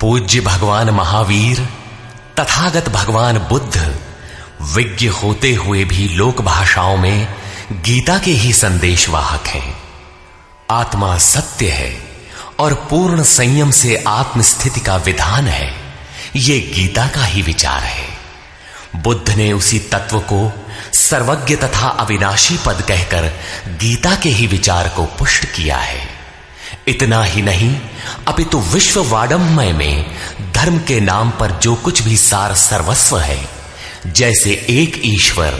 पूज्य भगवान महावीर तथागत भगवान बुद्ध विज्ञ होते हुए भी लोक भाषाओं में गीता के ही संदेशवाहक हैं। आत्मा सत्य है और पूर्ण संयम से आत्मस्थिति का विधान है, ये गीता का ही विचार है। बुद्ध ने उसी तत्व को सर्वज्ञ तथा अविनाशी पद कहकर गीता के ही विचार को पुष्ट किया है। इतना ही नहीं, अपितु विश्व वाडमय में धर्म के नाम पर जो कुछ भी सार सर्वस्व है, जैसे एक ईश्वर,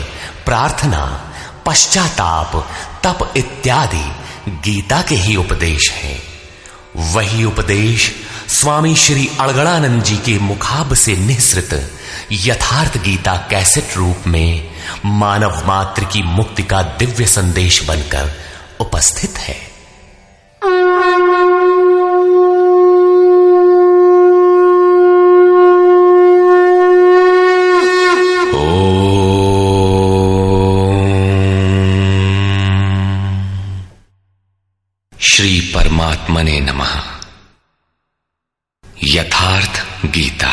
प्रार्थना, पश्चाताप, तप इत्यादि गीता के ही उपदेश हैं। वही उपदेश स्वामी श्री अड़गड़ानंद जी के मुखाब से निःसृत यथार्थ गीता कैसेट रूप में मानव मात्र की मुक्ति का दिव्य संदेश बनकर उपस्थित है। श्री परमात्मने नमः। यथार्थ गीता,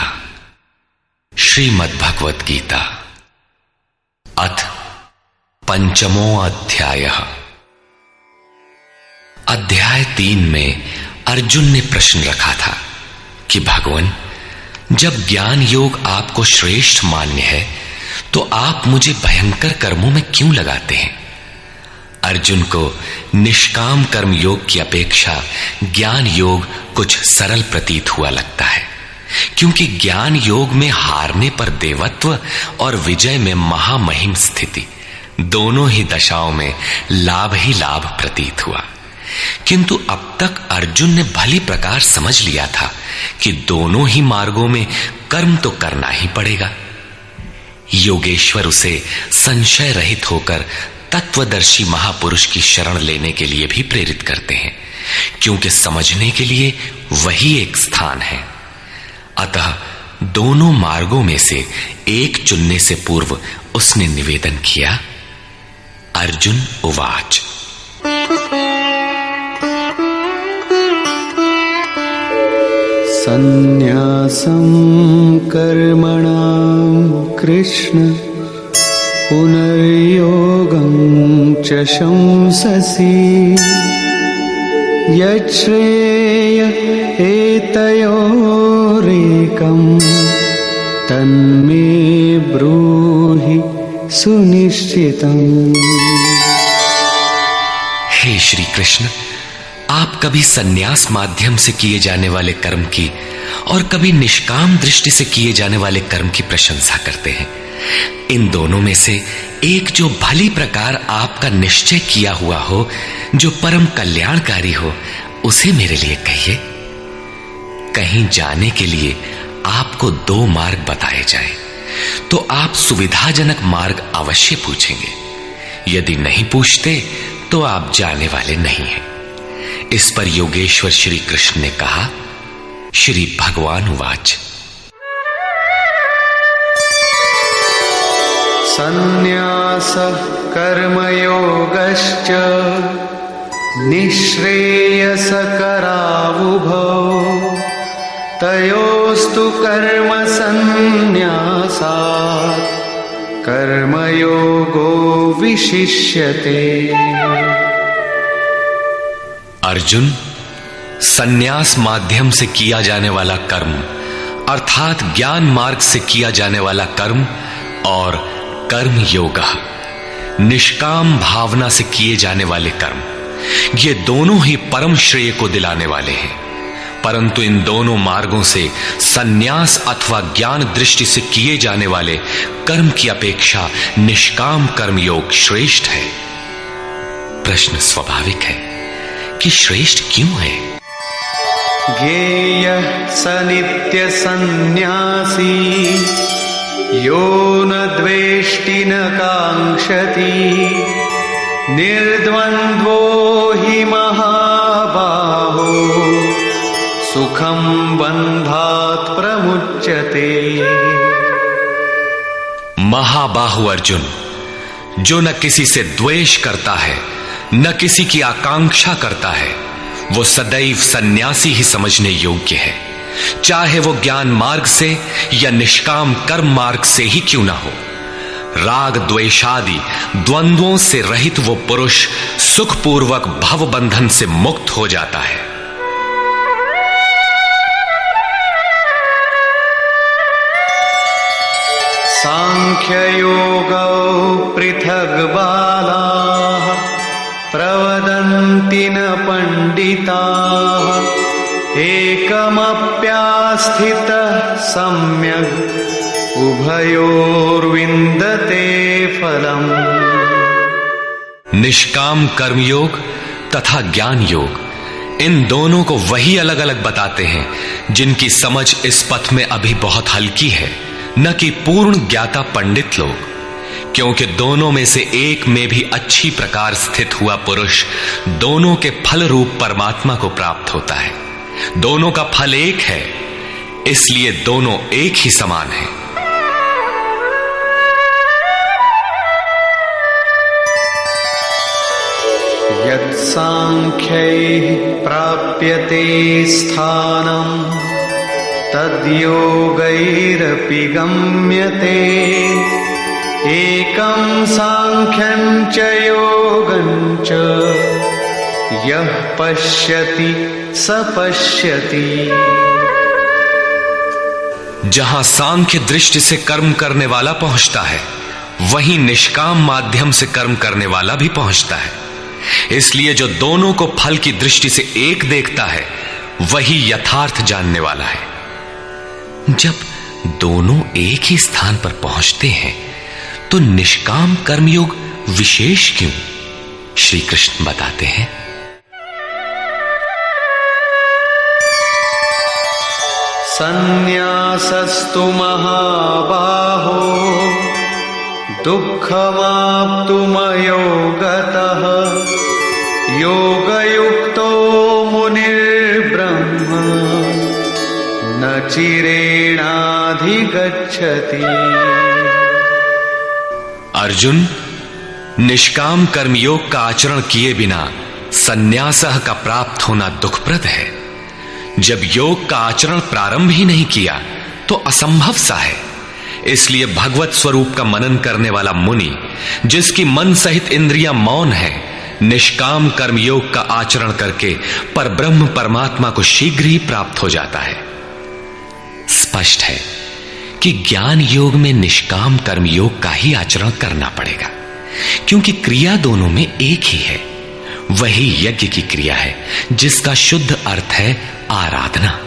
श्रीमद् भगवत गीता, अथ पंचमो अध्यायः। अध्याय 3 में अर्जुन ने प्रश्न रखा था कि भगवान, जब ज्ञान योग आपको श्रेष्ठ मान्य है तो आप मुझे भयंकर कर्मों में क्यों लगाते हैं? अर्जुन को निष्काम कर्म योग की अपेक्षा ज्ञान योग कुछ सरल प्रतीत हुआ लगता है, क्योंकि ज्ञान योग में हारने पर देवत्व और विजय में महामहिम स्थिति, दोनों ही दशाओं में लाभ ही लाभ प्रतीत हुआ। किंतु अब तक अर्जुन ने भली प्रकार समझ लिया था कि दोनों ही मार्गों में कर्म तो करना ही पड़ेगा। योगेश्वर उसे संशय रहित होकर तत्वदर्शी महापुरुष की शरण लेने के लिए भी प्रेरित करते हैं, क्योंकि समझने के लिए वही एक स्थान है। अतः दोनों मार्गों में से एक चुनने से पूर्व उसने निवेदन किया। अर्जुन उवाच। संन्यासं कर्मणां कृष्ण पुनर्योगं च शंससि यच्छ्रेय एतयोरेकं तन्मे ब्रूहि सुनिश्चितम्। हे श्री कृष्ण, आप कभी संन्यास माध्यम से किए जाने वाले कर्म की और कभी निष्काम दृष्टि से किए जाने वाले कर्म की प्रशंसा करते हैं। इन दोनों में से एक जो भली प्रकार आपका निश्चय किया हुआ हो, जो परम कल्याणकारी हो, उसे मेरे लिए कहिए। कहीं जाने के लिए आपको 2 मार्ग बताए जाए तो आप सुविधाजनक मार्ग अवश्य पूछेंगे। यदि नहीं पूछते तो आप जाने वाले नहीं हैं। इस पर योगेश्वर श्री कृष्ण ने कहा। श्री भगवान उवाच। संन्यासः कर्मयोगश्च निःश्रेयसकरावुभौ तयोस्तु कर्म संन्यासात् कर्मयोगो विशिष्यते। अर्जुन, संन्यास माध्यम से किया जाने वाला कर्म अर्थात ज्ञान मार्ग से किया जाने वाला कर्म और कर्म योग, निष्काम भावना से किए जाने वाले कर्म, ये दोनों ही परम श्रेय को दिलाने वाले हैं। परंतु इन दोनों मार्गों से संन्यास अथवा ज्ञान दृष्टि से किए जाने वाले कर्म की अपेक्षा निष्काम कर्म योग श्रेष्ठ है। प्रश्न स्वाभाविक है कि श्रेष्ठ क्यों है? ज्ञेयः स नित्य सन्न्यासी यो न द्वेष्टि न कांक्षति निर्द्वन्द्वो हि महाबाहो सुखं बन्धात् प्रमुच्यते। महाबाहु अर्जुन, जो न किसी से द्वेष करता है न किसी की आकांक्षा करता है, वो सदैव सन्यासी ही समझने योग्य है, चाहे वो ज्ञान मार्ग से या निष्काम कर्म मार्ग से ही क्यों ना हो। राग द्वेषादि द्वंद्वों से रहित वो पुरुष सुखपूर्वक भव बंधन से मुक्त हो जाता है। सांख्ययोगौ पृथग् बालाः प्रवदन्ति न पंडिताः एकमप्यास्थितः सम्यग् उभयोर्विन्दते फलम्। निष्काम कर्मयोग तथा ज्ञान योग, इन दोनों को वही अलग अलग बताते हैं जिनकी समझ इस पथ में अभी बहुत हल्की है, न कि पूर्ण ज्ञाता पंडित लोग। क्योंकि दोनों में से एक में भी अच्छी प्रकार स्थित हुआ पुरुष दोनों के फल रूप परमात्मा को प्राप्त होता है। दोनों का फल एक है, इसलिए दोनों एक ही समान है। यत् सांख्यैः प्राप्यते स्थानम् तद्योगैरपि गम्यते एकं सांख्यं च योगं च यः पश्यति स पश्यति। जहां सांख्य दृष्टि से कर्म करने वाला पहुंचता है, वहीं निष्काम माध्यम से कर्म करने वाला भी पहुंचता है। इसलिए जो दोनों को फल की दृष्टि से एक देखता है, वही यथार्थ जानने वाला है। जब दोनों एक ही स्थान पर पहुंचते हैं, तो निष्काम कर्मयोग विशेष क्यों? श्री कृष्ण बताते हैं, संन्यासस्तु महाबाहो दुःखमाप्तुमयो गतः योगयुक्तो मुनिर्ब्रह्म न चिरेणाधिगच्छति। अर्जुन, निष्काम कर्मयोग का आचरण किए बिना संन्यासः का प्राप्त होना दुखप्रद है। जब योग का आचरण प्रारंभ ही नहीं किया तो असंभव सा है। इसलिए भगवत स्वरूप का मनन करने वाला मुनि, जिसकी मन सहित इंद्रियां मौन है, निष्काम कर्मयोग का आचरण करके परब्रह्म परमात्मा को शीघ्र ही प्राप्त हो जाता है। स्पष्ट है कि ज्ञान योग में निष्काम कर्मयोग का ही आचरण करना पड़ेगा, क्योंकि क्रिया दोनों में एक ही है। वही यज्ञ की क्रिया है, जिसका शुद्ध अर्थ है आराधना।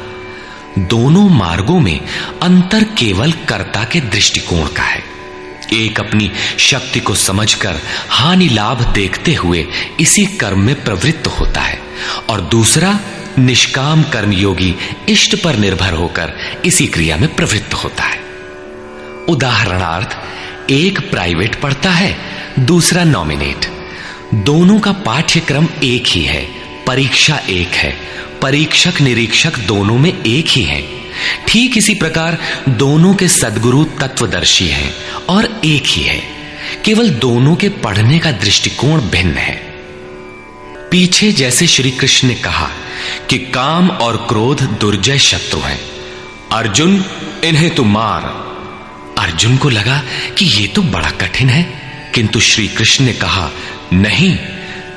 दोनों मार्गों में अंतर केवल कर्ता के दृष्टिकोण का है। एक अपनी शक्ति को समझकर हानि लाभ देखते हुए इसी कर्म में प्रवृत्त होता है, और दूसरा निष्काम कर्मयोगी इष्ट पर निर्भर होकर इसी क्रिया में प्रवृत्त होता है। उदाहरणार्थ, एक प्राइवेट पढ़ता है, दूसरा नॉमिनेट। दोनों का पाठ्यक्रम एक ही है, परीक्षा एक है, परीक्षक निरीक्षक दोनों में एक ही है। ठीक इसी प्रकार दोनों के सद्गुरु तत्वदर्शी हैं और एक ही है, केवल दोनों के पढ़ने का दृष्टिकोण भिन्न है। पीछे जैसे श्री कृष्ण ने कहा कि काम और क्रोध दुर्जय शत्रु हैं, अर्जुन इन्हें तू मार। अर्जुन को लगा कि ये तो बड़ा कठिन है, किंतु श्री कृष्ण ने कहा, नहीं,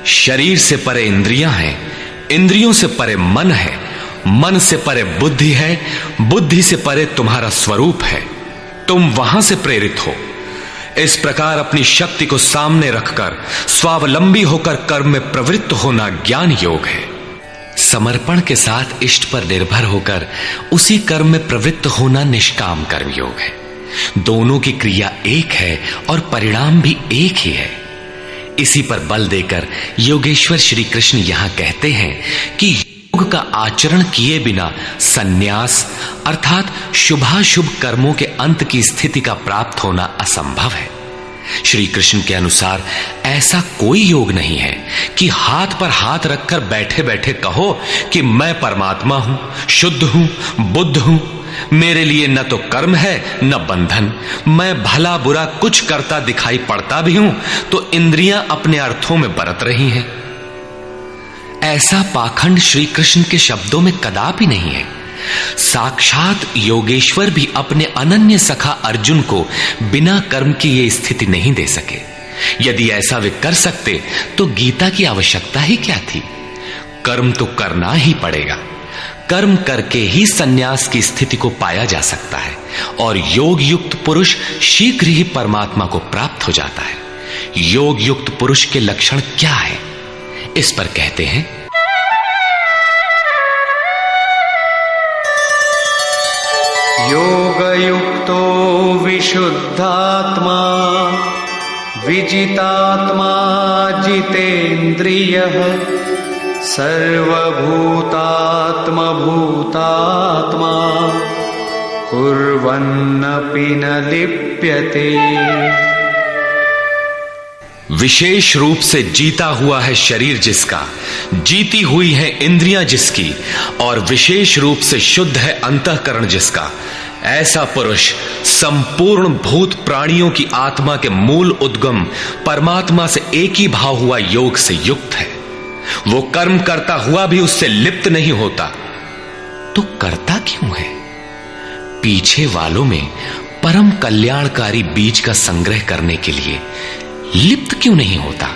शरीर से परे इंद्रियां हैं, इंद्रियों से परे मन है, मन से परे बुद्धि है, बुद्धि से परे तुम्हारा स्वरूप है। तुम वहां से प्रेरित हो। इस प्रकार अपनी शक्ति को सामने रखकर स्वावलंबी होकर कर्म में प्रवृत्त होना ज्ञान योग है। समर्पण के साथ इष्ट पर निर्भर होकर उसी कर्म में प्रवृत्त होना निष्काम कर्म योग है। दोनों की क्रिया एक है और परिणाम भी एक ही है। इसी पर बल देकर योगेश्वर श्री कृष्ण यहां कहते हैं कि योग का आचरण किए बिना संन्यास अर्थात शुभाशुभ कर्मों के अंत की स्थिति का प्राप्त होना असंभव है। श्री कृष्ण के अनुसार ऐसा कोई योग नहीं है कि हाथ पर हाथ रखकर बैठे बैठे कहो कि मैं परमात्मा हूं, शुद्ध हूं, बुद्ध हूं, मेरे लिए न तो कर्म है न बंधन, मैं भला बुरा कुछ करता दिखाई पड़ता भी हूं तो इंद्रियां अपने अर्थों में बरत रही हैं। ऐसा पाखंड श्री कृष्ण के शब्दों में कदापि नहीं है। साक्षात योगेश्वर भी अपने अनन्य सखा अर्जुन को बिना कर्म की ये स्थिति नहीं दे सके। यदि ऐसा वे कर सकते तो गीता की आवश्यकता ही क्या थी। कर्म तो करना ही पड़ेगा। कर्म करके ही सन्यास की स्थिति को पाया जा सकता है और योग युक्त पुरुष शीघ्र ही परमात्मा को प्राप्त हो जाता है। योग युक्त पुरुष के लक्षण क्या है, इस पर कहते हैं, योगयुक्तो विशुद्धात्मा विजितात्मा जितेन्द्रियः सर्वभूतात्मा भूतात्मा कुर्वन्नपि न लिप्यते। विशेष रूप से जीता हुआ है शरीर जिसका, जीती हुई है इंद्रियां जिसकी, और विशेष रूप से शुद्ध है अंतःकरण जिसका, ऐसा पुरुष संपूर्ण भूत प्राणियों की आत्मा के मूल उद्गम परमात्मा से एक ही भाव हुआ योग से युक्त है। वो कर्म करता हुआ भी उससे लिप्त नहीं होता। तो करता क्यों है? पीछे वालों में परम कल्याणकारी बीज का संग्रह करने के लिए लिप्त क्यों नहीं होता?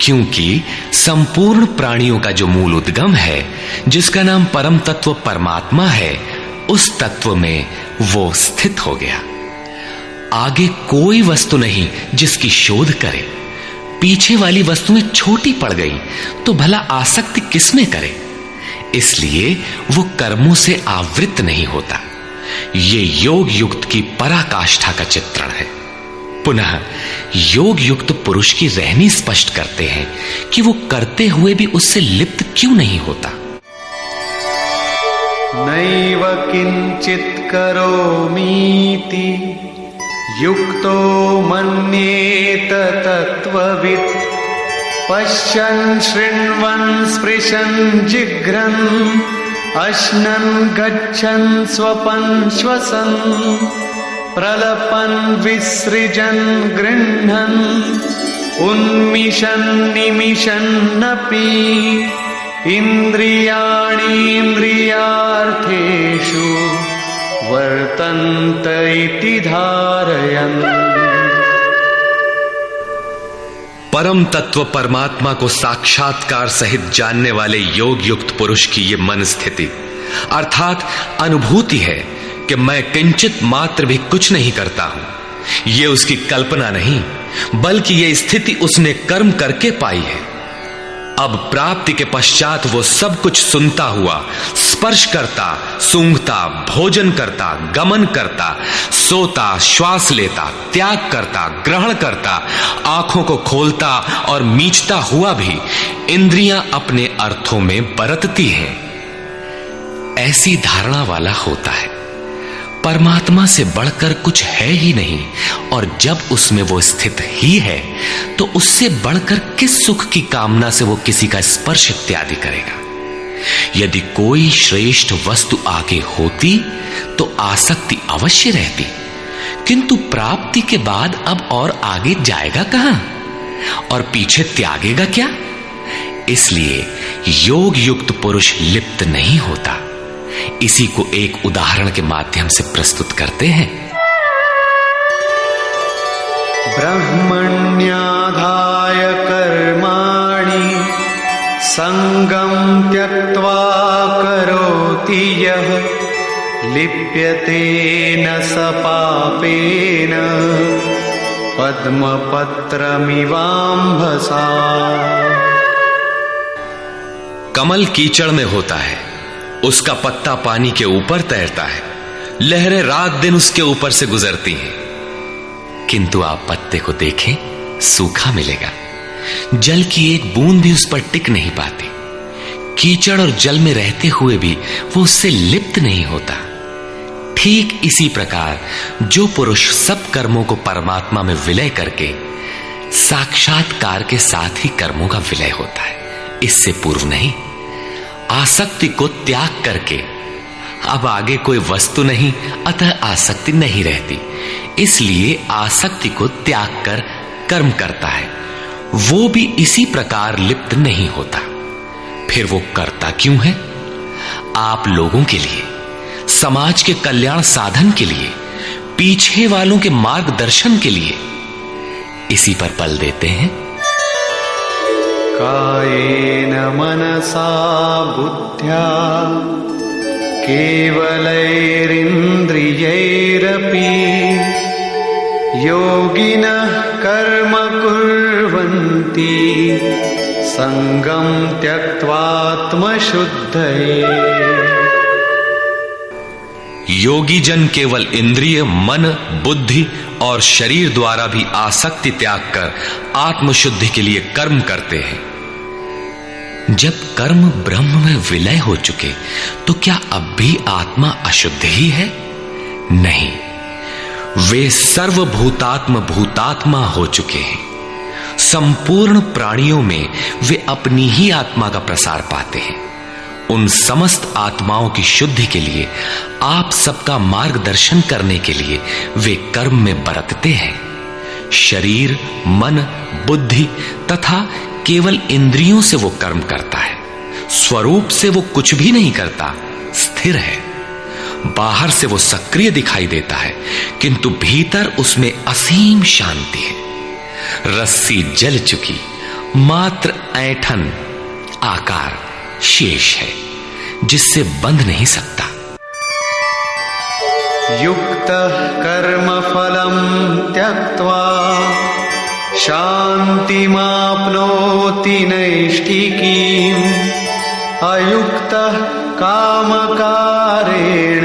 क्योंकि संपूर्ण प्राणियों का जो मूल उद्गम है, जिसका नाम परम तत्व परमात्मा है, उस तत्व में वो स्थित हो गया। आगे कोई वस्तु नहीं जिसकी शोध करे। पीछे वाली वस्तुएं छोटी पड़ गई तो भला आसक्ति किसमें करे? इसलिए वो कर्मों से आवृत नहीं होता। ये योग युक्त की पराकाष्ठा का चित्रण है। पुनः योग युक्त पुरुष की रहनी स्पष्ट करते हैं कि वो करते हुए भी उससे लिप्त क्यों नहीं होता। नैव किंचित करोमीति युक्तो मन्येत तत्त्ववित् पश्यन् शृण्वन् स्पृशन् जिघ्रन् अश्नन् गच्छन् स्वपन् श्वसन् प्रलपन् विसृजन् गृह्णन् उन्मिषन् निमिषन्नपि इन्द्रियाणीन्द्रियार्थेषु वर्तन्त इति धारयन्। परम तत्व परमात्मा को साक्षात्कार सहित जानने वाले योग युक्त पुरुष की ये मन स्थिति अर्थात अनुभूति है कि मैं किंचित मात्र भी कुछ नहीं करता हूं। ये उसकी कल्पना नहीं, बल्कि ये स्थिति उसने कर्म करके पाई है। अब प्राप्ति के पश्चात वो सब कुछ सुनता हुआ, स्पर्श करता, सूंघता, भोजन करता, गमन करता, सोता, श्वास लेता, त्याग करता, ग्रहण करता, आंखों को खोलता और मीचता हुआ भी इंद्रियां अपने अर्थों में बरतती हैं। ऐसी धारणा वाला होता है परमात्मा से बढ़कर कुछ है ही नहीं, और जब उसमें वो स्थित ही है तो उससे बढ़कर किस सुख की कामना से वो किसी का स्पर्श इत्यादि करेगा। यदि कोई श्रेष्ठ वस्तु आगे होती तो आसक्ति अवश्य रहती, किंतु प्राप्ति के बाद अब और आगे जाएगा कहां और पीछे त्यागेगा क्या? इसलिए योग युक्त पुरुष लिप्त नहीं होता। इसी को एक उदाहरण के माध्यम से प्रस्तुत करते हैं। ब्रह्मण्याधाय कर्माणि संगं त्यक्त्वा करोति यः लिप्यते न स पापेन पद्मपत्रमिवाम्भसा। कमल कीचड़ में होता है, उसका पत्ता पानी के ऊपर तैरता है, लहरें रात दिन उसके ऊपर से गुजरती हैं, किंतु आप पत्ते को देखें सूखा मिलेगा। जल की एक बूंद भी उस पर टिक नहीं पाती। कीचड़ और जल में रहते हुए भी वो उससे लिप्त नहीं होता। ठीक इसी प्रकार जो पुरुष सब कर्मों को परमात्मा में विलय करके साक्षात्कार के साथ ही कर्मों का विलय होता है, इससे पूर्व नहीं। आसक्ति को त्याग करके अब आगे कोई वस्तु नहीं, अतः आसक्ति नहीं रहती, इसलिए आसक्ति को त्याग कर कर्म करता है। वो भी इसी प्रकार लिप्त नहीं होता। फिर वो करता क्यों है? आप लोगों के लिए, समाज के कल्याण साधन के लिए, पीछे वालों के मार्गदर्शन के लिए इसी पर बल देते हैं। कायेन मनसा बुद्ध्या केवलैरिन्द्रियैरपि योगिनः कर्म कुर्वन्ति संगम त्यक्त्वात्मशुद्धये। योगी जन केवल इंद्रिय, मन, बुद्धि और शरीर द्वारा भी आसक्ति त्याग कर आत्मशुद्धि के लिए कर्म करते हैं। जब कर्म ब्रह्म में विलय हो चुके तो क्या अब भी आत्मा अशुद्ध ही है? नहीं, वे सर्वभूतात्म भूतात्मा हो चुके हैं। संपूर्ण प्राणियों में वे अपनी ही आत्मा का प्रसार पाते हैं। उन समस्त आत्माओं की शुद्धि के लिए, आप सबका मार्गदर्शन करने के लिए वे कर्म में बरतते हैं। शरीर, मन, बुद्धि तथा केवल इंद्रियों से वो कर्म करता है। स्वरूप से वो कुछ भी नहीं करता, स्थिर है। बाहर से वो सक्रिय दिखाई देता है, किंतु भीतर उसमें असीम शांति है। रस्सी जल चुकी, मात्र ऐंठन आकार शेष है, जिससे बंध नहीं सकता। युक्तः कर्म फलं त्यक्त्वा शान्तिमाप्नोति नैष्ठिकीम् अयुक्तः कामकारेण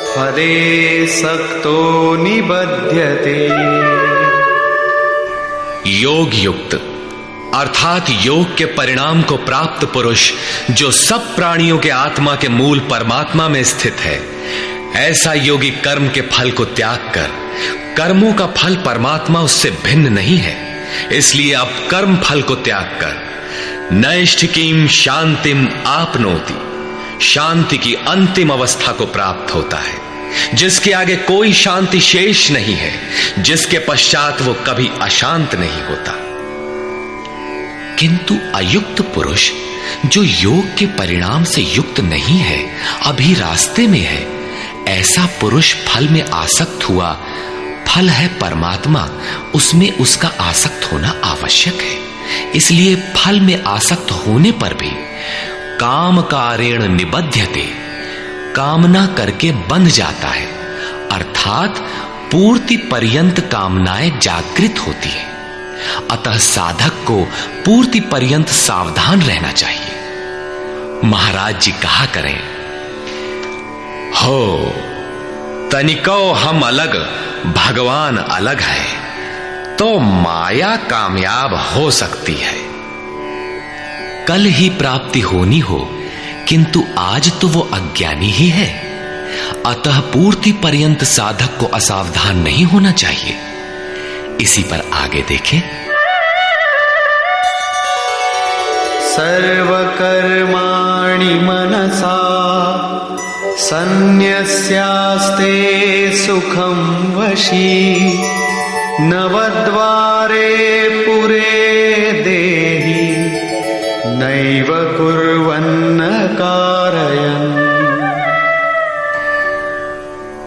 फले सक्तो निबध्यते। योग युक्त अर्थात योग के परिणाम को प्राप्त पुरुष जो सब प्राणियों के आत्मा के मूल परमात्मा में स्थित है, ऐसा योगी कर्म के फल को त्याग कर, कर्मों का फल परमात्मा उससे भिन्न नहीं है, इसलिए अब कर्म फल को त्याग कर नैष्ठिकीम शांतिम आपनोति, शांति की अंतिम अवस्था को प्राप्त होता है, जिसके आगे कोई शांति शेष नहीं है, जिसके पश्चात वो कभी अशांत नहीं होता। किंतु अयुक्त पुरुष जो योग के परिणाम से युक्त नहीं है, अभी रास्ते में है, ऐसा पुरुष फल में आसक्त हुआ। फल है परमात्मा, उसमें उसका आसक्त होना आवश्यक है, इसलिए फल में आसक्त होने पर भी काम कारेण निबध्यते, कामना करके बंध जाता है, अर्थात पूर्ति पर्यंत कामनाएं जागृत होती है। अतः साधक को पूर्ति पर्यंत सावधान रहना चाहिए। महाराज जी कहा करें, हो तनिको हम अलग, भगवान अलग है, तो माया कामयाब हो सकती है। कल ही प्राप्ति होनी हो, किंतु आज तो वो अज्ञानी ही है, अतः पूर्ति पर्यंत साधक को असावधान नहीं होना चाहिए। इसी पर आगे देखें। सर्वकर्माणि मनसा सन्न्यस्यास्ते सुखं वशी नवद्वारे पुरे देहि नैव कुर्वन्न कारयन्।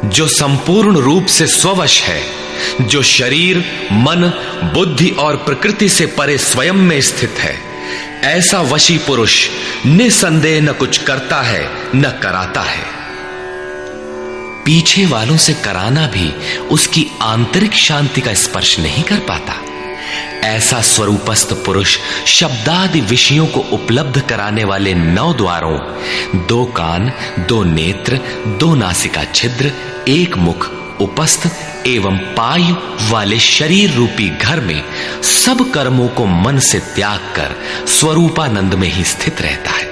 जो संपूर्ण रूप से स्ववश है, जो शरीर, मन, बुद्धि और प्रकृति से परे स्वयं में स्थित है, ऐसा वशी पुरुष निसंदेह न कुछ करता है न कराता है। पीछे वालों से कराना भी उसकी आंतरिक शांति का स्पर्श नहीं कर पाता। ऐसा स्वरूपस्थ पुरुष शब्दादि विषयों को उपलब्ध कराने वाले 9 द्वारों, 2 कान, 2 नेत्र, 2 नासिका छिद्र, 1 मुख, उपस्थ एवं पायु वाले शरीर रूपी घर में सब कर्मों को मन से त्याग कर स्वरूपानंद में ही स्थित रहता है।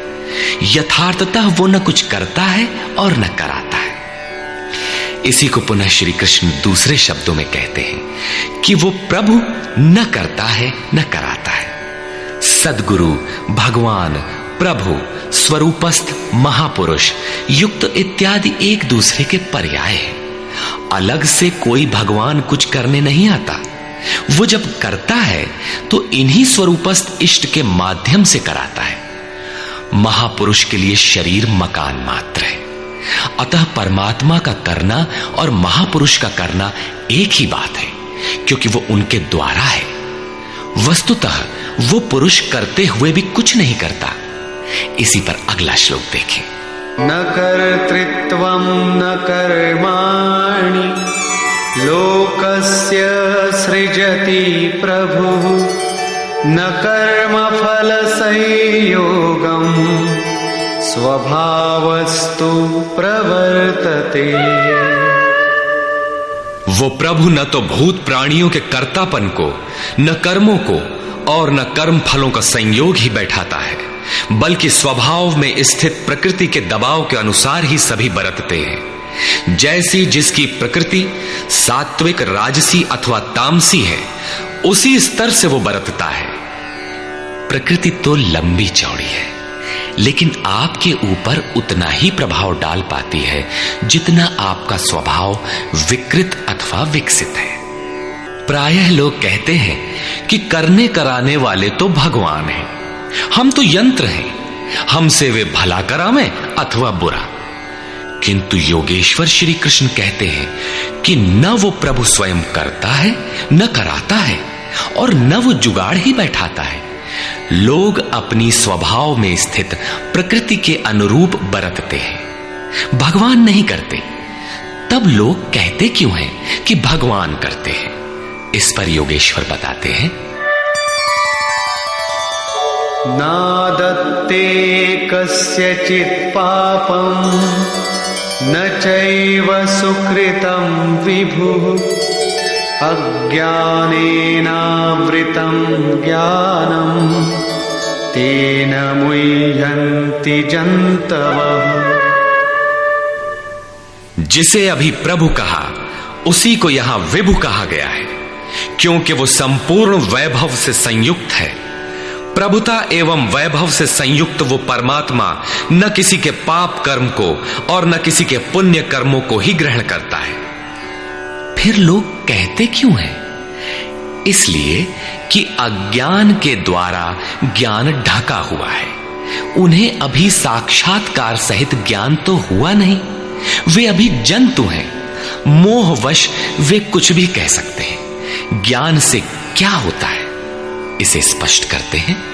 यथार्थतः वो न कुछ करता है और न कराता है। इसी को पुनः श्री कृष्ण दूसरे शब्दों में कहते हैं कि वो प्रभु न करता है न कराता है। सद्गुरु, भगवान, प्रभु, स्वरूपस्थ, महापुरुष, युक्त इत्यादि एक दूसरे के पर्याय हैं। अलग से कोई भगवान कुछ करने नहीं आता। वो जब करता है तो इन्हीं स्वरूपस्थ इष्ट के माध्यम से कराता है। महापुरुष के लिए शरीर मकान मात्र है। अतः परमात्मा का करना और महापुरुष का करना एक ही बात है, क्योंकि वो उनके द्वारा है। वस्तुतः वो पुरुष करते हुए भी कुछ नहीं करता। इसी पर अगला श्लोक देखें। न कर्तृत्वं न कर्माणि लोकस्य सृजति प्रभुः न कर्मफल संयोगम् स्वभावस्तु प्रवर्तते। वो प्रभु न तो भूत प्राणियों के कर्तापन को, न कर्मों को और न कर्म फलों का संयोग ही बैठाता है, बल्कि स्वभाव में स्थित प्रकृति के दबाव के अनुसार ही सभी बरतते हैं। जैसी जिसकी प्रकृति सात्विक, राजसी अथवा तामसी है, उसी स्तर से वो बरतता है। प्रकृति तो लंबी चौड़ी है, लेकिन आपके ऊपर उतना ही प्रभाव डाल पाती है जितना आपका स्वभाव विकृत अथवा विकसित है। प्रायः लोग कहते हैं कि करने कराने वाले तो भगवान हैं, हम तो यंत्र हैं, हमसे वे भला करावें अथवा बुरा। किंतु योगेश्वर श्री कृष्ण कहते हैं कि न वो प्रभु स्वयं करता है, न कराता है, और न वो जुगाड़ ही बैठाता है। लोग अपनी स्वभाव में स्थित प्रकृति के अनुरूप बरतते हैं, भगवान नहीं करते। तब लोग कहते क्यों हैं कि भगवान करते हैं? इस पर योगेश्वर बताते हैं, नादत्ते कस्यचित् पापं न चैव सुकृतं विभुः अज्ञानेनावृतं ज्ञानं तेन मुह्यन्ति जन्तवः। जिसे अभी प्रभु कहा उसी को यहां विभु कहा गया है, क्योंकि वो संपूर्ण वैभव से संयुक्त है। प्रभुता एवं वैभव से संयुक्त वो परमात्मा न किसी के पाप कर्म को और न किसी के पुण्य कर्मों को ही ग्रहण करता है। फिर लोग कहते क्यों हैं? इसलिए कि अज्ञान के द्वारा ज्ञान ढका हुआ है। उन्हें अभी साक्षात्कार सहित ज्ञान तो हुआ नहीं, वे अभी जंतु हैं। मोहवश वे कुछ भी कह सकते हैं। ज्ञान से क्या होता है, इसे स्पष्ट करते हैं।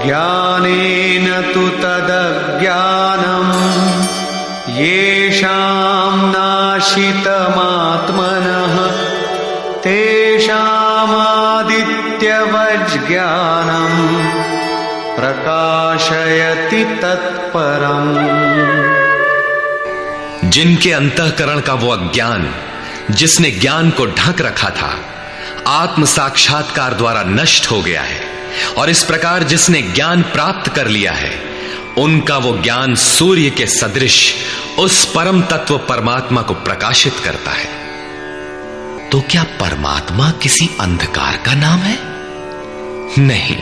ज्ञानेन तु तदज्ञानम् येषां नाशितमात्मनः तेषामादित्यवज्ज्ञानं प्रकाशयति तत्परम्। जिनके अंतःकरण का वो अज्ञान, जिसने ज्ञान को ढक रखा था, आत्म साक्षात्कार द्वारा नष्ट हो गया है, और इस प्रकार जिसने ज्ञान प्राप्त कर लिया है, उनका वो ज्ञान सूर्य के सदृश उस परम तत्व परमात्मा को प्रकाशित करता है। तो क्या परमात्मा किसी अंधकार का नाम है? नहीं,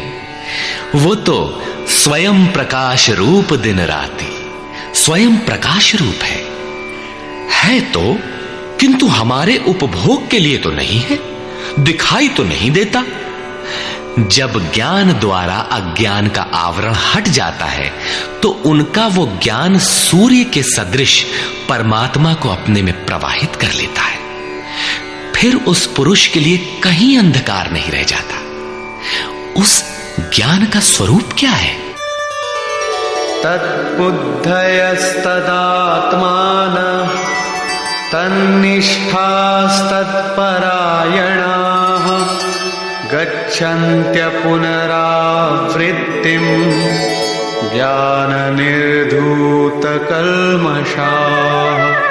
वो तो स्वयं प्रकाश रूप दिन राति, स्वयं प्रकाश रूप है तो, किंतु हमारे उपभोग के लिए तो नहीं है, दिखाई तो नहीं देता। जब ज्ञान द्वारा अज्ञान का आवरण हट जाता है, तो उनका वो ज्ञान सूर्य के सदृश परमात्मा को अपने में प्रवाहित कर लेता है। फिर उस पुरुष के लिए कहीं अंधकार नहीं रह जाता। उस ज्ञान का स्वरूप क्या है? तद्बुद्धयस्तदात्मानः तन्निष्ठास्तत्परायणाः गच्छन्त्य पुनरावृत्तिं ज्ञाननिर्धूतकल्मषाः।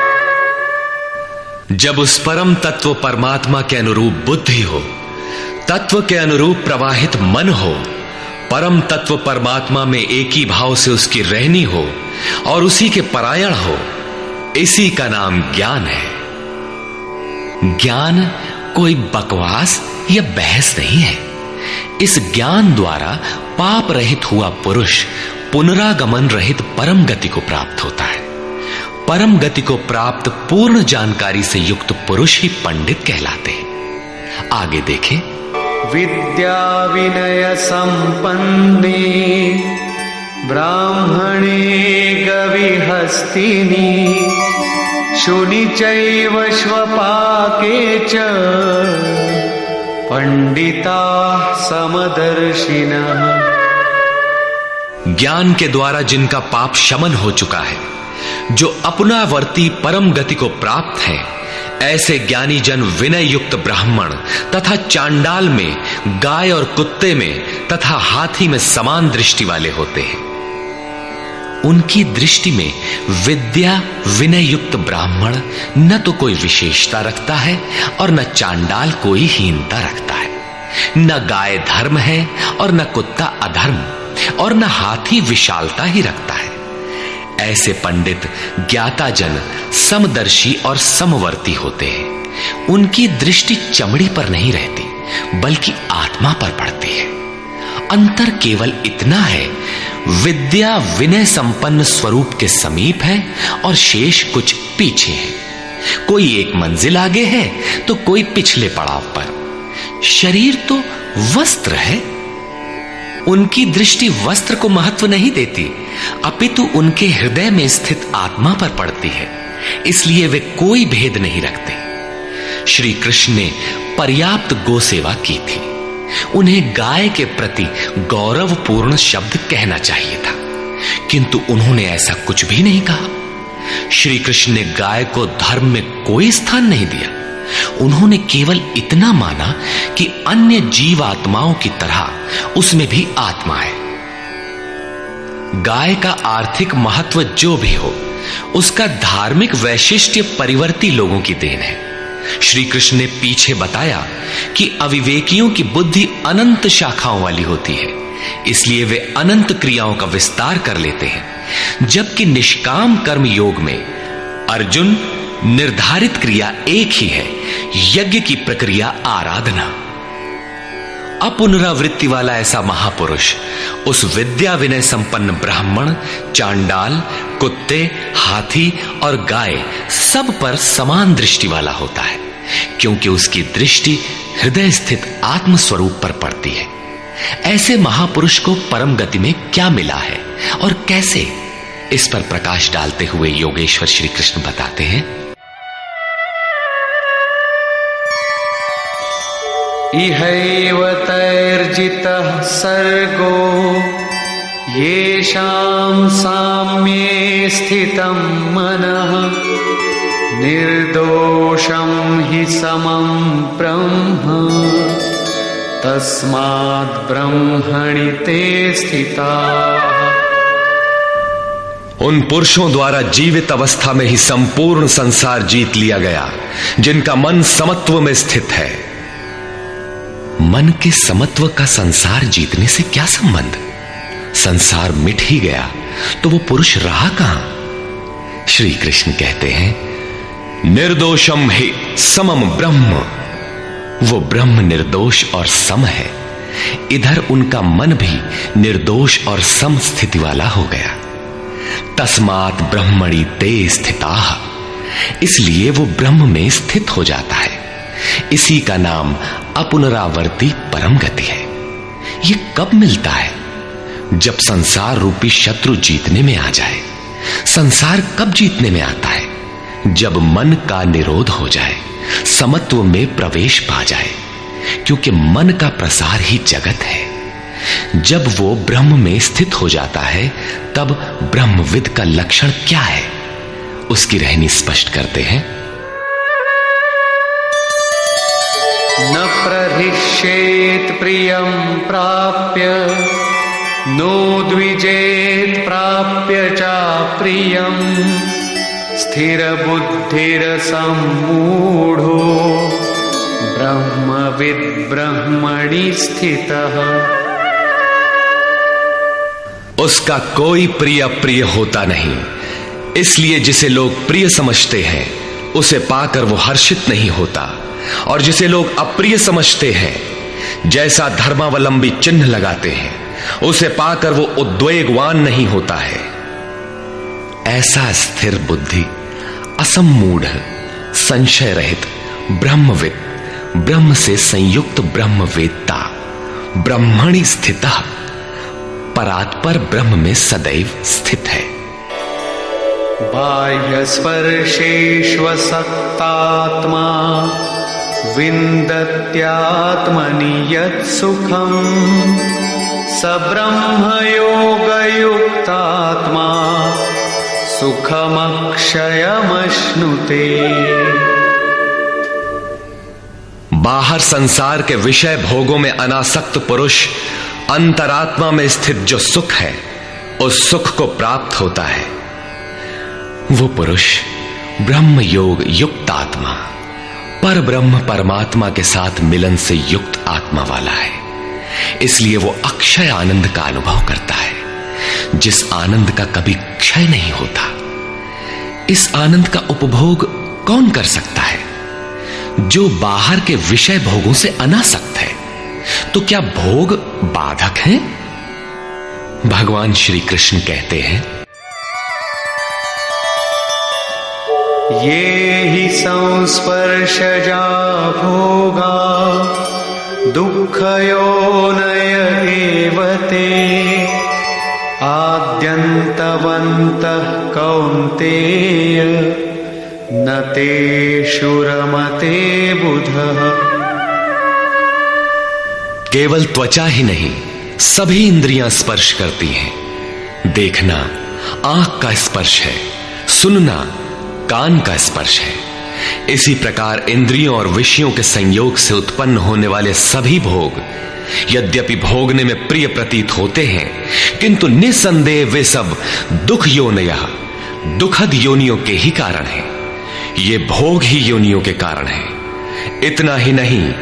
जब उस परम तत्व परमात्मा के अनुरूप बुद्धि हो, तत्व के अनुरूप प्रवाहित मन हो, परम तत्व परमात्मा में एक ही भाव से उसकी रहनी हो और उसी के परायण हो, इसी का नाम ज्ञान है। ज्ञान कोई बकवास या बहस नहीं है। इस ज्ञान द्वारा पाप रहित हुआ पुरुष पुनरागमन रहित परम गति को प्राप्त होता है। परम गति को प्राप्त पूर्ण जानकारी से युक्त पुरुष ही पंडित कहलाते हैं। आगे देखें। विद्या विनय संपन्ने ब्राह्मणे गविहस्तिनी शुनि चैव श्वपाके च पंडिता समदर्शिनः। ज्ञान के द्वारा जिनका पाप शमन हो चुका है, जो अपनावर्ती परम गति को प्राप्त है, ऐसे ज्ञानी जन विनय युक्त ब्राह्मण तथा चांडाल में, गाय और कुत्ते में तथा हाथी में समान दृष्टि वाले होते हैं। उनकी दृष्टि में विद्या विनय युक्त ब्राह्मण न तो कोई विशेषता रखता है और न चांडाल कोई हीनता रखता है। न गाय धर्म है और न कुत्ता अधर्म, और न हाथी विशालता ही रखता है। ऐसे पंडित ज्ञाता जन समदर्शी और समवर्ती होते हैं। उनकी दृष्टि चमड़ी पर नहीं रहती, बल्कि आत्मा पर पड़ती है। अंतर केवल इतना है, विद्या विनय संपन्न स्वरूप के समीप है और शेष कुछ पीछे है। कोई एक मंजिल आगे है तो कोई पिछले पड़ाव पर। शरीर तो वस्त्र है। उनकी दृष्टि वस्त्र को महत्व नहीं देती, अपितु उनके हृदय में स्थित आत्मा पर पड़ती है। इसलिए वे कोई भेद नहीं रखते। श्री कृष्ण ने पर्याप्त गो सेवा की थी। उन्हें गाय के प्रति गौरवपूर्ण शब्द कहना चाहिए था, किंतु उन्होंने ऐसा कुछ भी नहीं कहा। श्री कृष्ण ने गाय को धर्म में कोई स्थान नहीं दिया। उन्होंने केवल इतना माना कि अन्य जीवात्माओं की तरह उसमें भी आत्मा है। गाय का आर्थिक महत्व जो भी हो, उसका धार्मिक वैशिष्ट्य परिवर्ती लोगों की देन है। श्री कृष्ण ने पीछे बताया कि अविवेकियों की बुद्धि अनंत शाखाओं वाली होती है, इसलिए वे अनंत क्रियाओं का विस्तार कर लेते हैं। जबकि निष्काम कर्म योग में अर्जुन निर्धारित क्रिया एक ही है, यज्ञ की प्रक्रिया आराधना। अपुनरावृत्ति वाला ऐसा महापुरुष उस विद्या विनय संपन्न ब्राह्मण, चांडाल, कुत्ते, हाथी और गाय सब पर समान दृष्टि वाला होता है, क्योंकि उसकी दृष्टि हृदय स्थित आत्म स्वरूप पर पड़ती है। ऐसे महापुरुष को परम गति में क्या मिला है और कैसे, इस पर प्रकाश डालते हुए योगेश्वर श्री कृष्ण बताते हैं। इहैव तैर्जितः सर्गो येषां साम्ये स्थितं मनः निर्दोषं हि समं ब्रह्म तस्मात् ब्रह्मणि ते स्थिताः। उन पुरुषों द्वारा जीवित अवस्था में ही संपूर्ण संसार जीत लिया गया, जिनका मन समत्व में स्थित है। मन के समत्व का संसार जीतने से क्या संबंध? संसार मिट ही गया तो वो पुरुष रहा कहां? श्री कृष्ण कहते हैं, निर्दोषम हि समम ब्रह्म। वो ब्रह्म निर्दोष और सम है। इधर उनका मन भी निर्दोष और सम स्थिति वाला हो गया। तस्मात् ब्रह्मणि ते स्थिताः, इसलिए वो ब्रह्म में स्थित हो जाता है। इसी का नाम अपुनरावर्ती परम गति है। ये कब मिलता है? जब संसार रूपी शत्रु जीतने में आ जाए। संसार कब जीतने में आता है? जब मन का निरोध हो जाए, समत्व में प्रवेश पा जाए, क्योंकि मन का प्रसार ही जगत है। जब वो ब्रह्म में स्थित हो जाता है, तब ब्रह्मविद का लक्षण क्या है, उसकी रहनी स्पष्ट करते हैं। न प्रहिष्येत् प्रियं प्राप्य नो द्विजेत् प्राप्य चाप्रियं स्थिरबुद्धिरसम्मूढो ब्रह्मविद् ब्रह्मणि स्थितः। उसका कोई प्रिय अप्रिय होता नहीं, इसलिए जिसे लोग प्रिय समझते हैं उसे पाकर वो हर्षित नहीं होता, और जिसे लोग अप्रिय समझते हैं, जैसा धर्मावलंबी चिन्ह लगाते हैं, उसे पाकर वो उद्वेगवान नहीं होता है। ऐसा स्थिर बुद्धि, असम्मूढ़, संशय रहित ब्रह्मविद, ब्रह्म से संयुक्त ब्रह्मवेत्ता, ब्रह्मणि स्थितः, परात्पर ब्रह्म में सदैव स्थित है। बाह्य स्पर्शेष्वसक्तात्मा विन्दत्यात्मनि यत् सुखम् स ब्रह्मयोगयुक्तात्मा सुखमक्षयमश्नुते। बाहर संसार के विषय भोगों में अनासक्त पुरुष अंतरात्मा में स्थित जो सुख है उस सुख को प्राप्त होता है। वो पुरुष ब्रह्म योग युक्त आत्मा, पर ब्रह्म परमात्मा के साथ मिलन से युक्त आत्मा वाला है। इसलिए वो अक्षय आनंद का अनुभव करता है, जिस आनंद का कभी क्षय नहीं होता। इस आनंद का उपभोग कौन कर सकता है? जो बाहर के विषय भोगों से अनासक्त है। तो क्या भोग बाधक हैं? भगवान श्री कृष्ण कहते हैं, ये हि संस्पर्शजा भोगा दुःखयोनय एव ते आद्यन्तवन्तः कौन्तेय न तेषु रमते बुधः। केवल त्वचा ही नहीं, सभी इंद्रियां स्पर्श करती हैं। देखना आंख का स्पर्श है, सुनना कान का स्पर्श है। इसी प्रकार इंद्रियों और विषयों के संयोग से उत्पन्न होने वाले सभी भोग यद्यपि भोगने में प्रिय प्रतीत होते हैं, किंतु निसंदेह वे सब दुख योनयः, दुखद योनियों के ही कारण हैं। ये भोग ही योनियों के कारण हैं। इतना ही नहीं,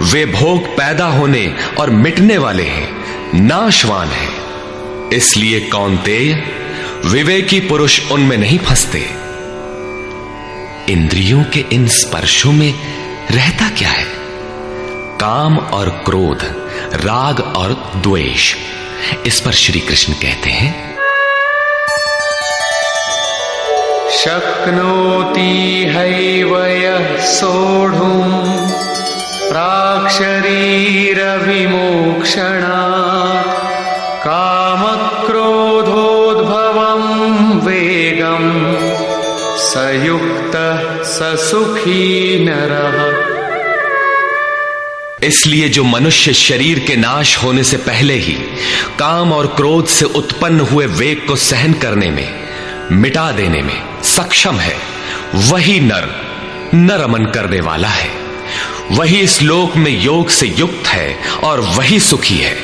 वे भोग पैदा होने और मिटने वाले हैं, नाशवान हैं। इसलिए कौन्तेय, विवेकी पुरुष उनमें नहीं फंसते। इंद्रियों के इन स्पर्शों में रहता क्या है? काम और क्रोध, राग और द्वेष। इस पर श्री कृष्ण कहते हैं, शक्नोति हैव यः सोढुम् प्राक्शरीरविमोक्षणात् कामक्रोधोद्भवम् वेगम् स युक्तः स सुखी नरः। इसलिए जो मनुष्य शरीर के नाश होने से पहले ही काम और क्रोध से उत्पन्न हुए वेग को सहन करने में, मिटा देने में सक्षम है, वही न रमन करने वाला है। वही इस लोक में योग से युक्त है और वही सुखी है।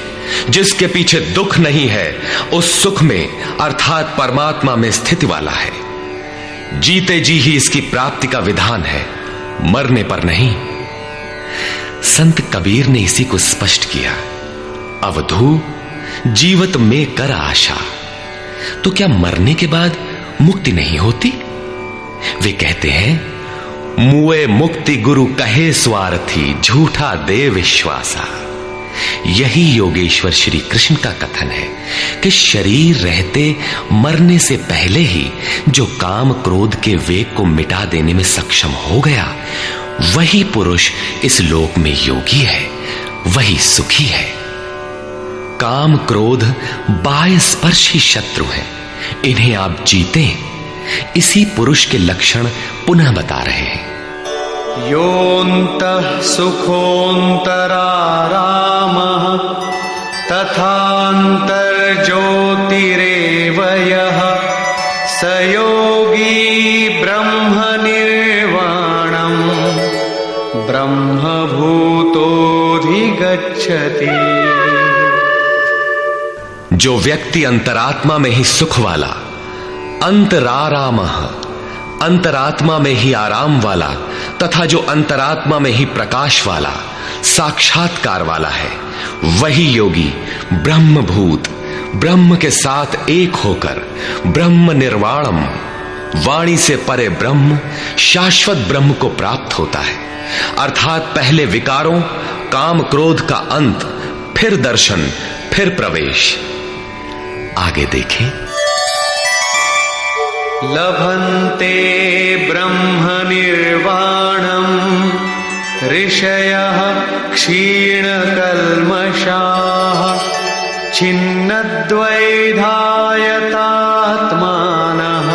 जिसके पीछे दुख नहीं है, उस सुख में अर्थात परमात्मा में स्थिति वाला है। जीते जी ही इसकी प्राप्ति का विधान है, मरने पर नहीं। संत कबीर ने इसी को स्पष्ट किया, अवधू जीवत में कर आशा। तो क्या मरने के बाद मुक्ति नहीं होती? वे कहते हैं, मुए मुक्ति गुरु कहे स्वार्थी, झूठा दे विश्वासा। यही योगेश्वर श्री कृष्ण का कथन है कि शरीर रहते मरने से पहले ही जो काम क्रोध के वेग को मिटा देने में सक्षम हो गया, वही पुरुष इस लोक में योगी है, वही सुखी है। काम क्रोध बाह्य स्पर्श ही शत्रु है, इन्हें आप जीते। इसी पुरुष के लक्षण पुनः बता रहे हैं। योऽन्तः सुखोऽन्तरारामः तथान्तर्ज्योतिरेव यः स योगी ब्रह्मनिर्वाणम् ब्रह्मभूतोऽधिगच्छति। जो व्यक्ति अंतरात्मा में ही सुख वाला, अंतरारामः, अंतरात्मा में ही आराम वाला, तथा जो अंतरात्मा में ही प्रकाश वाला, साक्षात्कार वाला है, वही योगी ब्रह्मभूत, ब्रह्म के साथ एक होकर ब्रह्म निर्वाणम, वाणी से परे ब्रह्म, शाश्वत ब्रह्म को प्राप्त होता है। अर्थात पहले विकारों, काम क्रोध का अंत, फिर दर्शन, फिर प्रवेश। आगे देखें। लभन्ते ब्रह्म निर्वाणम् ऋषयः क्षीणकल्मषाः छिन्नद्वैधायतात्मानः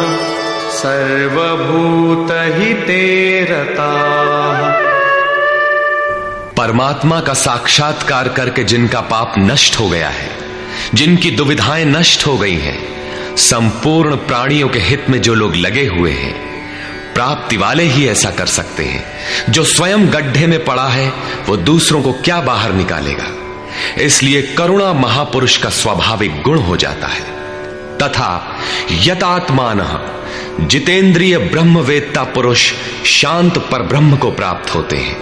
सर्वभूतहिते रताः। परमात्मा का साक्षात्कार करके जिनका पाप नष्ट हो गया है, जिनकी दुविधाएं नष्ट हो गई हैं, संपूर्ण प्राणियों के हित में जो लोग लगे हुए हैं, प्राप्ति वाले ही ऐसा कर सकते हैं। जो स्वयं गड्ढे में पड़ा है वो दूसरों को क्या बाहर निकालेगा। इसलिए करुणा महापुरुष का स्वाभाविक गुण हो जाता है। तथा यतात्मानः, जितेंद्रिय ब्रह्मवेत्ता पुरुष शांत पर ब्रह्म को प्राप्त होते हैं,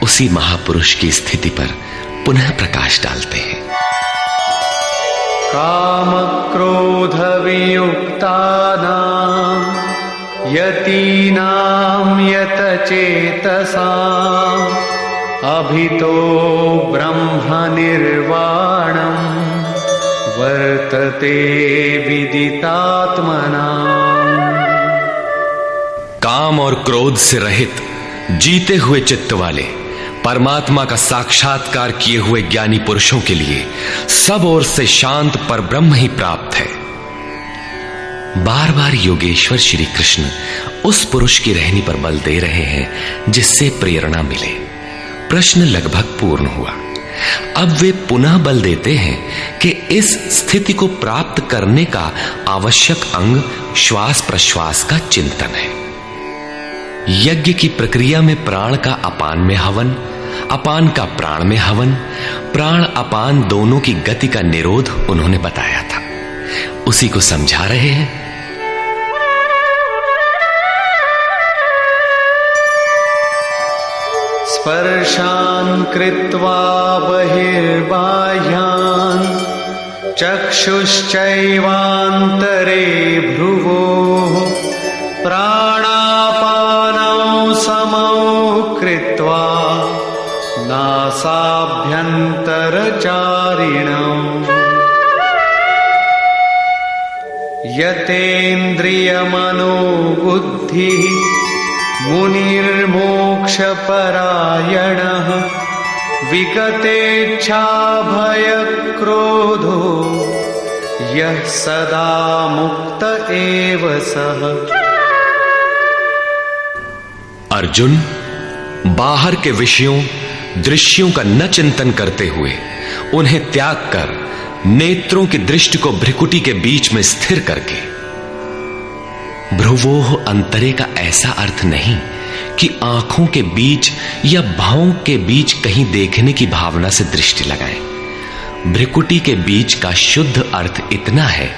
उसी महापुरुष की स्थिति पर पुनः प्रकाश डालते हैं। काम क्रोध वियुक्तानां यतीनां यतचेतसां अभितो ब्रह्म निर्वाणं वर्तते विदितात्मनां। काम और क्रोध से रहित जीते हुए चित्त वाले परमात्मा का साक्षात्कार किए हुए ज्ञानी पुरुषों के लिए सब ओर से शांत पर ब्रह्म ही प्राप्त है। बार बार योगेश्वर श्री कृष्ण उस पुरुष की रहनी पर बल दे रहे हैं जिससे प्रेरणा मिले। प्रश्न लगभग पूर्ण हुआ। अब वे पुनः बल देते हैं कि इस स्थिति को प्राप्त करने का आवश्यक अंग श्वास प्रश्वास का चिंतन है। यज्ञ की प्रक्रिया में प्राण का अपान में हवन, अपान का प्राण में हवन, प्राण अपान दोनों की गति का निरोध उन्होंने बताया था। उसी को समझा रहे हैं। स्पर्शान् कृत्वा बहिर्बाह्यान् चक्षुश्चैवान्तरे भ्रुवोः प्राणापानौ समौ कृत्वा नासाभ्यन्तरचारिणौ यतेन्द्रियमनोबुद्धिः मुनिर्मोक्षपरायणः विगतेच्छाभयक्रोधो यः सदा मुक्त एव सः। अर्जुन, बाहर के विषयों दृश्यों का न चिंतन करते हुए उन्हें त्याग कर नेत्रों की दृष्टि को भ्रिकुटी के बीच में स्थिर करके, भ्रुवोह अंतरे का ऐसा अर्थ नहीं कि आंखों के बीच या भावों के बीच कहीं देखने की भावना से दृष्टि लगाएं। भ्रिकुटी के बीच का शुद्ध अर्थ इतना है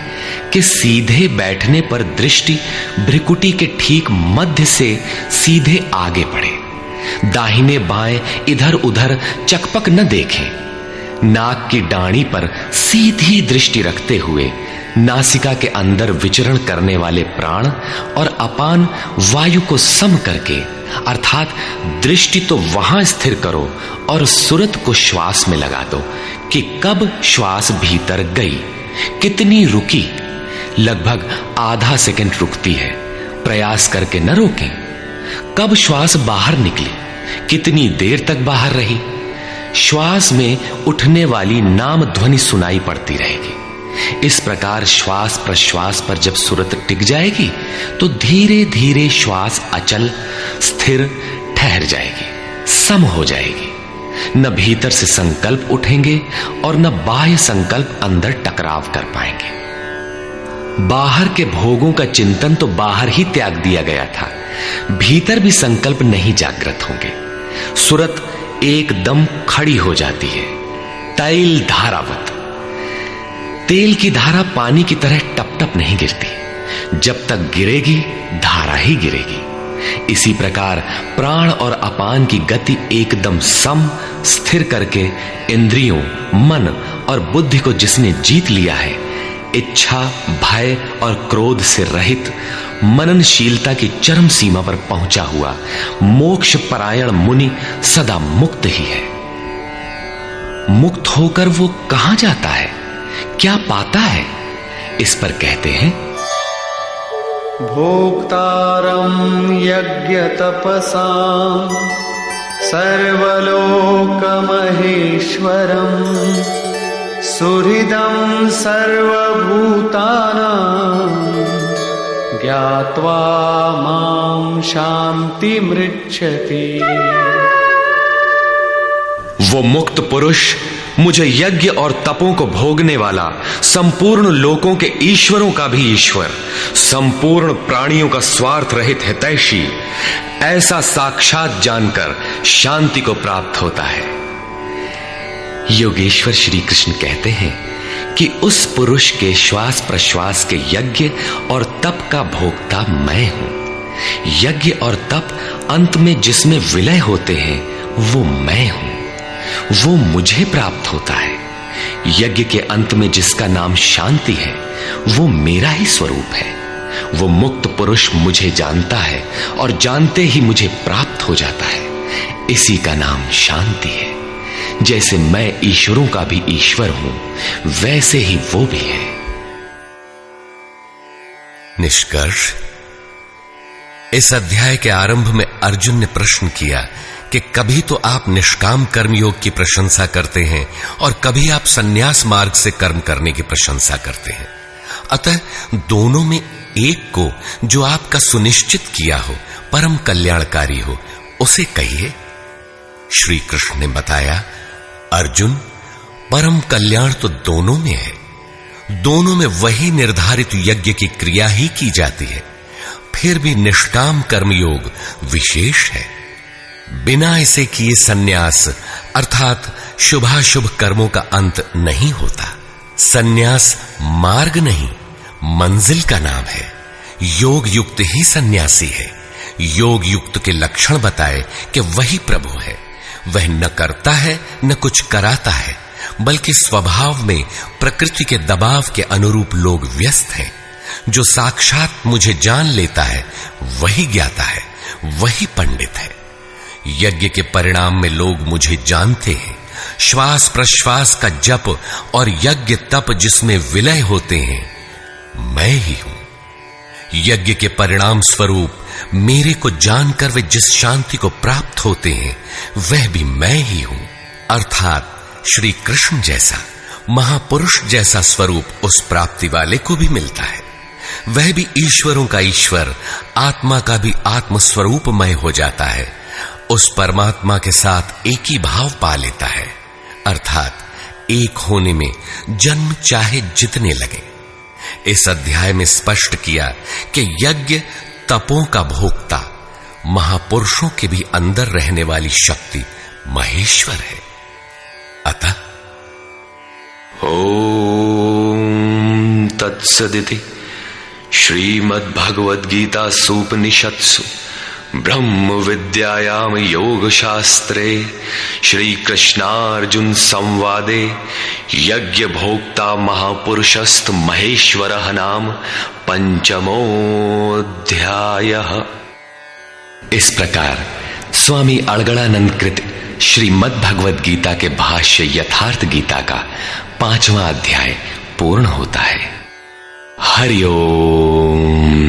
कि सीधे बैठने पर दृष्टि भ्रिकुटी के ठीक मध्य से सीधे आगे बढ़े। दाहिने बाएं इधर उधर चकपक न देखें। नाक की डाणी पर सीधी दृष्टि रखते हुए नासिका के अंदर विचरण करने वाले प्राण और अपान वायु को सम करके, अर्थात दृष्टि तो वहां स्थिर करो और सुरत को श्वास में लगा दो कि कब श्वास भीतर गई, कितनी रुकी। लगभग आधा सेकंड रुकती है, प्रयास करके न रोकें। कब श्वास बाहर निकली, कितनी देर तक बाहर रही। श्वास में उठने वाली नाम ध्वनि सुनाई पड़ती रहेगी। इस प्रकार श्वास प्रश्वास पर जब सुरत टिक जाएगी तो धीरे धीरे श्वास अचल स्थिर ठहर जाएगी, सम हो जाएगी। न भीतर से संकल्प उठेंगे और न बाह्य संकल्प अंदर टकराव कर पाएंगे। बाहर के भोगों का चिंतन तो बाहर ही त्याग दिया गया था, भीतर भी संकल्प नहीं जागृत होंगे। सुरत एकदम खड़ी हो जाती है, तैल धारावत। तेल की धारा पानी की तरह टप टप नहीं गिरती, जब तक गिरेगी धारा ही गिरेगी। इसी प्रकार प्राण और अपान की गति एकदम सम स्थिर करके इंद्रियों, मन और बुद्धि को जिसने जीत लिया है, इच्छा, भय और क्रोध से रहित मननशीलता की चरम सीमा पर पहुंचा हुआ मोक्ष परायण मुनि सदा मुक्त ही है। मुक्त होकर वो कहां जाता है, क्या पाता है, इस पर कहते हैं भोक्तारं यज्ञ तपसां सर्वलोकमहेश्वरं सुहृदं सर्वभूतानां ज्ञात्वा मां शान्तिमृच्छति। वो मुक्त पुरुष, मुझे यज्ञ और तपों को भोगने वाला, संपूर्ण लोकों के ईश्वरों का भी ईश्वर, संपूर्ण प्राणियों का स्वार्थ रहित हितैषी, ऐसा साक्षात जानकर शांति को प्राप्त होता है। योगेश्वर श्री कृष्ण कहते हैं कि उस पुरुष के श्वास प्रश्वास के यज्ञ और तप का भोक्ता मैं हूं। यज्ञ और तप अंत में जिसमें विलय होते हैं वो मैं हूं, वो मुझे प्राप्त होता है। यज्ञ के अंत में जिसका नाम शांति है वो मेरा ही स्वरूप है। वो मुक्त पुरुष मुझे जानता है और जानते ही मुझे प्राप्त हो जाता है। इसी का नाम शांति है। जैसे मैं ईश्वरों का भी ईश्वर हूं, वैसे ही वो भी है। निष्कर्ष, इस अध्याय के आरंभ में अर्जुन ने प्रश्न किया कि कभी तो आप निष्काम कर्मयोग की प्रशंसा करते हैं और कभी आप संन्यास मार्ग से कर्म करने की प्रशंसा करते हैं। अतः दोनों में एक को जो आपका सुनिश्चित किया हो, परम कल्याणकारी हो, उसे कहिए। श्री कृष्ण ने बताया, अर्जुन, परम कल्याण तो दोनों में है। दोनों में वही निर्धारित यज्ञ की क्रिया ही की जाती है। फिर भी निष्काम कर्मयोग विशेष है। बिना इसे किए संन्यास अर्थात शुभाशुभ कर्मों का अंत नहीं होता। संन्यास मार्ग नहीं, मंजिल का नाम है। योग युक्त ही सन्यासी है। योग युक्त के लक्षण बताए कि वही प्रभु है। वह न करता है न कुछ कराता है, बल्कि स्वभाव में प्रकृति के दबाव के अनुरूप लोग व्यस्त हैं। जो साक्षात मुझे जान लेता है वही ज्ञाता है, वही पंडित है। यज्ञ के परिणाम में लोग मुझे जानते हैं। श्वास प्रश्वास का जप और यज्ञ तप जिसमें विलय होते हैं, मैं ही हूं। यज्ञ के परिणाम स्वरूप मेरे को जानकर वे जिस शांति को प्राप्त होते हैं, वह भी मैं ही हूं। अर्थात श्री कृष्ण जैसा महापुरुष जैसा स्वरूप उस प्राप्ति वाले को भी मिलता है। वह भी ईश्वरों का ईश्वर, आत्मा का भी आत्म स्वरूपमय हो जाता है। उस परमात्मा के साथ एक ही भाव पा लेता है। अर्थात एक होने में जन्म चाहे जितने लगे। इस अध्याय में स्पष्ट किया कि यज्ञ तपों का भोक्ता, महापुरुषों के भी अंदर रहने वाली शक्ति महेश्वर है। अतः ओम तत्सदिति श्रीमद्भगवद्गीता सूपनिषत्सु ब्रह्म विद्यायाम योग शास्त्रे श्री कृष्णार्जुन संवादे यज्ञ भोक्ता महापुरुषस्त महेश्वरः नाम पंचमोऽध्यायः। इस प्रकार स्वामी अड़गड़ानंद कृत श्रीमद् भगवद गीता के भाष्य यथार्थ गीता का 5वां अध्याय पूर्ण होता है। हरि ओम।